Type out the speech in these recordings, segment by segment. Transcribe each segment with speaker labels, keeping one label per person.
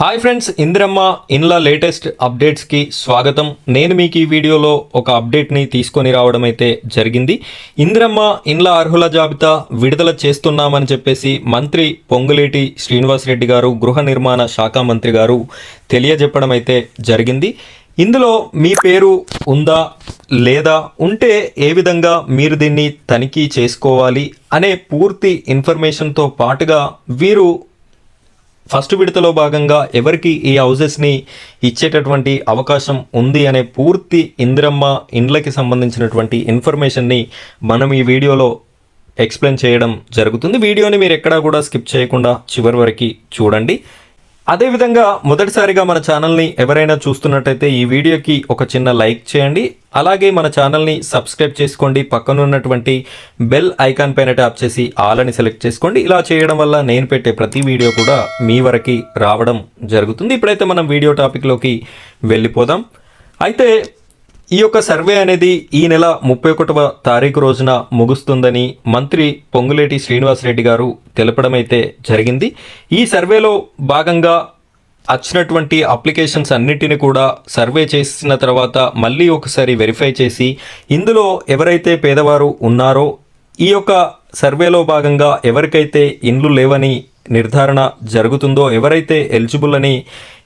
Speaker 1: Hi friends, Indiramma ఇండ్ల latest అప్డేట్స్కి స్వాగతం. నేను మీకు ఈ వీడియోలో ఒక అప్డేట్ని తీసుకొని రావడం అయితే జరిగింది. ఇందిరమ్మ ఇండ్ల అర్హుల జాబితా విడుదల చేస్తున్నామని చెప్పేసి మంత్రి పొంగులేటి శ్రీనివాసరెడ్డి గారు, గృహ నిర్మాణ శాఖ మంత్రి గారు తెలియజెప్పడం అయితే జరిగింది. ఇందులో మీ పేరు ఉందా లేదా, ఉంటే ఏ విధంగా మీరు దీన్ని తనిఖీ చేసుకోవాలి అనే పూర్తి ఇన్ఫర్మేషన్తో పాటుగా వీరు ఫస్ట్ విడతలో భాగంగా ఎవరికి ఈ హౌజెస్ని ఇచ్చేటటువంటి అవకాశం ఉంది అనే పూర్తి ఇందిరమ్మ ఇండ్లకి సంబంధించినటువంటి ఇన్ఫర్మేషన్ని మనం ఈ వీడియోలో ఎక్స్ప్లెయిన్ చేయడం జరుగుతుంది. వీడియోని మీరు ఎక్కడా కూడా స్కిప్ చేయకుండా చివరి వరకు చూడండి. అదేవిధంగా మొదటిసారిగా మన ఛానల్ని ఎవరైనా చూస్తున్నట్టయితే ఈ వీడియోకి ఒక చిన్న లైక్ చేయండి. అలాగే మన ఛానల్ని సబ్స్క్రైబ్ చేసుకోండి. పక్కనున్నటువంటి బెల్ ఐకాన్ పైన ట్యాప్ చేసి ఆల్ అని సెలెక్ట్ చేసుకోండి. ఇలా చేయడం వల్ల నేను పెట్టే ప్రతి వీడియో కూడా మీ వరకు రావడం జరుగుతుంది. ఇప్పుడైతే మనం వీడియో టాపిక్లోకి వెళ్ళిపోదాం. అయితే ఈ యొక్క సర్వే అనేది ఈ నెల 31వ తారీఖు రోజున ముగుస్తుందని మంత్రి పొంగులేటి శ్రీనివాసరెడ్డి గారు తెలపడం అయితే జరిగింది. ఈ సర్వేలో భాగంగా వచ్చినటువంటి అప్లికేషన్స్ అన్నిటిని కూడా సర్వే చేసిన తర్వాత మళ్ళీ ఒకసారి వెరిఫై చేసి ఇందులో ఎవరైతే పేదవారు ఉన్నారో ఈ యొక్క సర్వేలో భాగంగా ఎవరికైతే ఇండ్లు లేవని నిర్ధారణ జరుగుతుందో, ఎవరైతే ఎలిజిబుల్ అని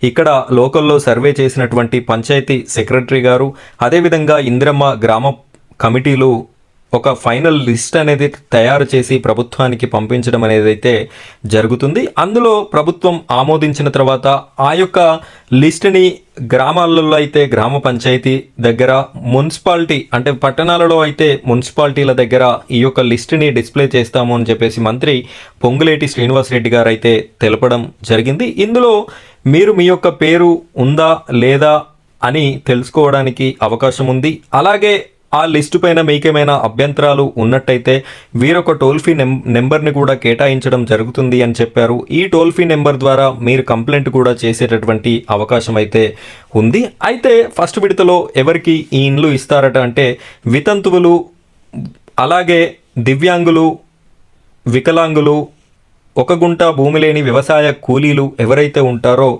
Speaker 1: ఇక్కడ లోకల్లో సర్వే చేసినటువంటి పంచాయతీ సెక్రటరీ గారు, అదేవిధంగా ఇందిరమ్మ గ్రామ కమిటీలు ఒక ఫైనల్ లిస్ట్ అనేది తయారు చేసి ప్రభుత్వానికి పంపించడం అనేది అయితే జరుగుతుంది. అందులో ప్రభుత్వం ఆమోదించిన తర్వాత ఆ యొక్క లిస్ట్ని గ్రామాలలో అయితే గ్రామ పంచాయతీ దగ్గర, మున్సిపాలిటీ అంటే పట్టణాలలో అయితే మున్సిపాలిటీల దగ్గర ఈ యొక్క లిస్ట్ని డిస్ప్లే చేస్తాము అని చెప్పేసి మంత్రి పొంగులేటి శ్రీనివాసరెడ్డి గారు అయితే తెలపడం జరిగింది. ఇందులో మీరు మీ యొక్క పేరు ఉందా లేదా అని తెలుసుకోవడానికి అవకాశం ఉంది. అలాగే ఆ లిస్టు పైన మీకేమైనా అభ్యంతరాలు ఉన్నట్టయితే వీరొక టోల్ ఫ్రీ నెంబర్ని కూడా కేటాయించడం జరుగుతుంది అని చెప్పారు. ఈ టోల్ ఫ్రీ నెంబర్ ద్వారా మీరు కంప్లైంట్ కూడా చేసేటటువంటి అవకాశం అయితే ఉంది. అయితే ఫస్ట్ విడతలో ఎవరికి ఈ ఇండ్లు ఇస్తారట అంటే వితంతువులు, అలాగే దివ్యాంగులు, వికలాంగులు, ఒక గుంట భూమి లేని వ్యవసాయ కూలీలు ఎవరైతే ఉంటారో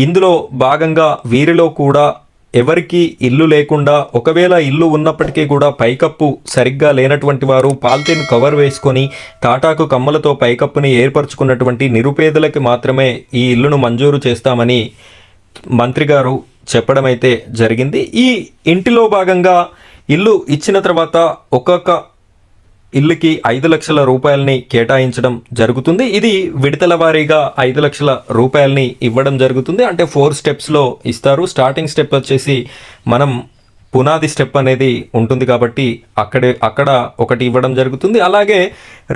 Speaker 1: ఇందులో భాగంగా వీరిలో కూడా ఎవరికి ఇల్లు లేకుండా, ఒకవేళ ఇల్లు ఉన్నప్పటికీ కూడా పైకప్పు సరిగ్గా లేనటువంటి వారు పాలిథిన్ కవర్ వేసుకొని తాటాకు కమ్మలతో పైకప్పుని ఏర్పరచుకున్నటువంటి నిరుపేదలకి మాత్రమే ఈ ఇల్లును మంజూరు చేస్తామని మంత్రి గారు చెప్పడం అయితే జరిగింది. ఈ ఇంటిలో భాగంగా ఇల్లు ఇచ్చిన తర్వాత ఒక్కొక్క ఇల్లుకి 5 లక్షల రూపాయలని కేటాయించడం జరుగుతుంది. ఇది విడతల వారీగా 5 లక్షల రూపాయలని ఇవ్వడం జరుగుతుంది. అంటే 4 స్టెప్స్లో ఇస్తారు. స్టార్టింగ్ స్టెప్ వచ్చేసి మనం పునాది స్టెప్ అనేది ఉంటుంది కాబట్టి అక్కడ ఒకటి ఇవ్వడం జరుగుతుంది. అలాగే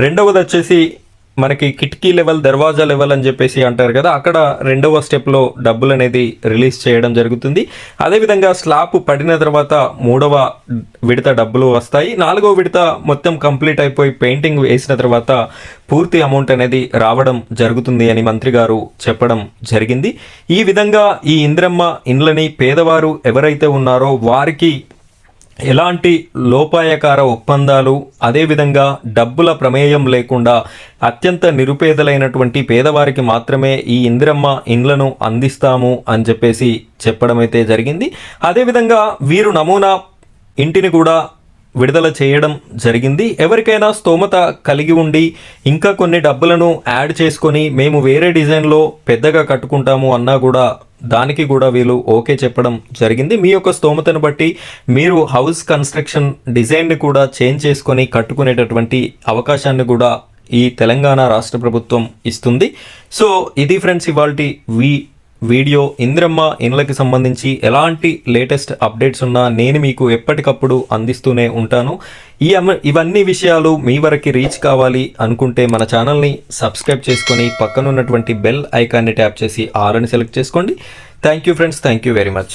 Speaker 1: రెండవది వచ్చేసి మనకి కిటికీ లెవెల్, దర్వాజా లెవెల్ అని చెప్పేసి అంటారు కదా, అక్కడ రెండవ స్టెప్లో డబ్బులు అనేది రిలీజ్ చేయడం జరుగుతుంది. అదేవిధంగా స్లాబ్ పడిన తర్వాత 3వ విడత డబ్బులు వస్తాయి. 4వ విడత మొత్తం కంప్లీట్ అయిపోయి పెయింటింగ్ వేసిన తర్వాత పూర్తి అమౌంట్ అనేది రావడం జరుగుతుంది అని మంత్రి గారు చెప్పడం జరిగింది. ఈ విధంగా ఈ ఇందిరమ్మ ఇండ్లని పేదవారు ఎవరైతే ఉన్నారో వారికి ఎలాంటి లోపాయకార ఒప్పందాలు, అదేవిధంగా డబ్బుల ప్రమేయం లేకుండా అత్యంత నిరుపేదలైనటువంటి పేదవారికి మాత్రమే ఈ ఇందిరమ్మ ఇండ్లను అందిస్తాము అని చెప్పేసి చెప్పడం అయితే జరిగింది. అదేవిధంగా వీరు నమూనా ఇంటిని కూడా విడుదల చేయడం జరిగింది. ఎవరికైనా స్తోమత కలిగి ఉండి ఇంకా కొన్ని డబ్బులను యాడ్ చేసుకొని మేము వేరే డిజైన్లో పెద్దగా కట్టుకుంటాము అన్నా కూడా దానికి కూడా వీళ్ళు ఓకే చెప్పడం జరిగింది. మీ యొక్క స్తోమతను బట్టి మీరు హౌస్ కన్స్ట్రక్షన్ డిజైన్ని కూడా చేంజ్ చేసుకొని కట్టుకునేటటువంటి అవకాశాన్ని కూడా ఈ తెలంగాణ రాష్ట్ర ప్రభుత్వం ఇస్తుంది. సో ఇది ఫ్రెండ్స్ ఇవాల్టి వీడియో. ఇందిరమ్మ ఇండ్లకి సంబంధించి ఎలాంటి లేటెస్ట్ అప్డేట్స్ ఉన్నా నేను మీకు ఎప్పటికప్పుడు అందిస్తూనే ఉంటాను. ఇవన్నీ విషయాలు మీ వరకు రీచ్ కావాలి అనుకుంటే మన ఛానల్ని సబ్స్క్రైబ్ చేసుకొని పక్కనున్నటువంటి బెల్ ఐకాన్ని ట్యాప్ చేసి ఆల్ అని సెలెక్ట్ చేసుకోండి. Thank you friends, thank you very much.